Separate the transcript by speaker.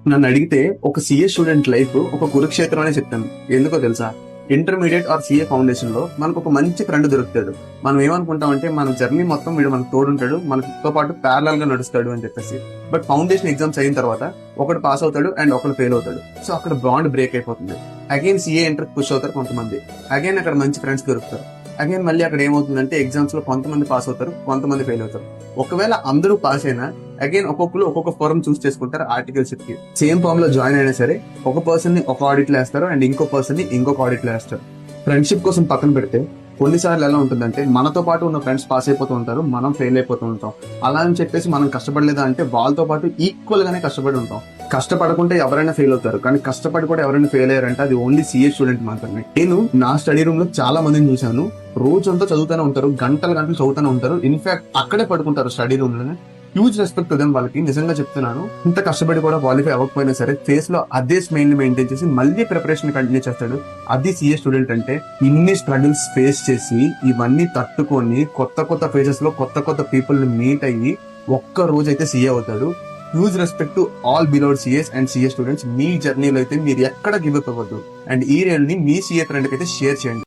Speaker 1: నన్ను అడిగితే ఒక సిఏ స్టూడెంట్ లైఫ్ ఒక కురుక్షేత్రం అనే చెప్తాను. ఎందుకో తెలుసా? ఇంటర్మీడియట్ ఆర్ సిఏ ఫౌండేషన్ లో మనకు ఒక మంచి ఫ్రెండ్ దొరుకుతాడు. మనం ఏమనుకుంటామంటే మన జర్నీ మొత్తం వీడు మనకు తోడుంటాడు, మనతో పాటు ప్యారలల్ గా నడుస్తాడు అని చెప్పేసి. బట్ ఫౌండేషన్ ఎగ్జామ్స్ అయిన తర్వాత ఒకడు పాస్ అవుతాడు అండ్ ఒకడు ఫెయిల్ అవుతాడు. సో అక్కడ బాండ్ బ్రేక్ అయిపోతుంది. అగైన్ సిఏ ఎంటర్ పుష్ అవుతారు కొంతమంది. అగైన్ అక్కడ మంచి ఫ్రెండ్స్ దొరుకుతారు. అగైన్ మళ్ళీ అక్కడ ఏమవుతుందంటే ఎగ్జామ్స్ లో కొంతమంది పాస్ అవుతారు, కొంతమంది ఫెయిల్ అవుతారు. ఒకవేళ అందరూ పాస్ అయినా అగైన్ ఒక్కొక్కరు ఒక్కొక్క ఫోరం చూస్ చేసుకుంటారు ఆర్టికల్షిప్ కి. సేమ్ ఫామ్ లో జాయిన్ అయినా సరే ఒక పర్సన్ ని ఒక ఆడిట్ లో వేస్తారు అండ్ ఇంకో పర్సన్ ని ఇంకొక ఆడిట్ లో వేస్తారు. ఫ్రెండ్షిప్ కోసం పక్కన పెడితే కొన్నిసార్లు ఎలా ఉంటుందంటే మనతో పాటు ఉన్న ఫ్రెండ్స్ పాస్ అయిపోతూ ఉంటారు, మనం ఫెయిల్ అయిపోతూ ఉంటాం. అలా అని చెప్పేసి మనం కష్టపడలేదా అంటే వాళ్ళతో పాటు ఈక్వల్ గానే కష్టపడి ఉంటాం. కష్టపడకుంటే ఎవరైనా ఫెయిల్ అవుతారు, కానీ కష్టపడి కూడా ఎవరైనా ఫెయిల్ అయ్యారంటే అది ఓన్లీ సిఏ స్టూడెంట్ మాత్రమే. నేను నా స్టడీ రూమ్ లో చాలా మందిని చూశాను. రోజంతా చదువుతూనే ఉంటారు, గంటలు గంటలు చదువుతూనే ఉంటారు. ఇన్ఫాక్ట్ అక్కడే పడుకుంటారు స్టడీ రూమ్ లోనే. హ్యూజ్ రెస్పెక్ట్ ఉదయం వాళ్ళకి, నిజంగా చెప్తున్నాను. ఇంత కష్టపడి కూడా క్వాలిఫై అవ్వకపోయినా సరే ఫేస్ లో అదే స్మైల్ ని మెయింటైన్ చేసి మళ్ళీ ప్రిపరేషన్ కంటిన్యూ చేస్తాడు. అది సిఏ స్టూడెంట్ అంటే. ఇన్ని స్ట్రగుల్స్ ఫేస్ చేసి ఇవన్నీ తట్టుకొని కొత్త కొత్త ఫేజెస్ లో కొత్త కొత్త పీపుల్ ని మీట్ అయ్యి ఒక్క రోజు అయితే సిఏ అవుతాడు. Huge respect to all beloved CS and CA students. మీ జర్నీలో అయితే మీరు ఎక్కడ గివ్ అప్ అవ్వద్దు అండ్ ఈ రియల్ ని మీ సిఏ ఫ్రెండ్ కి అయితే షేర్ చేయండి.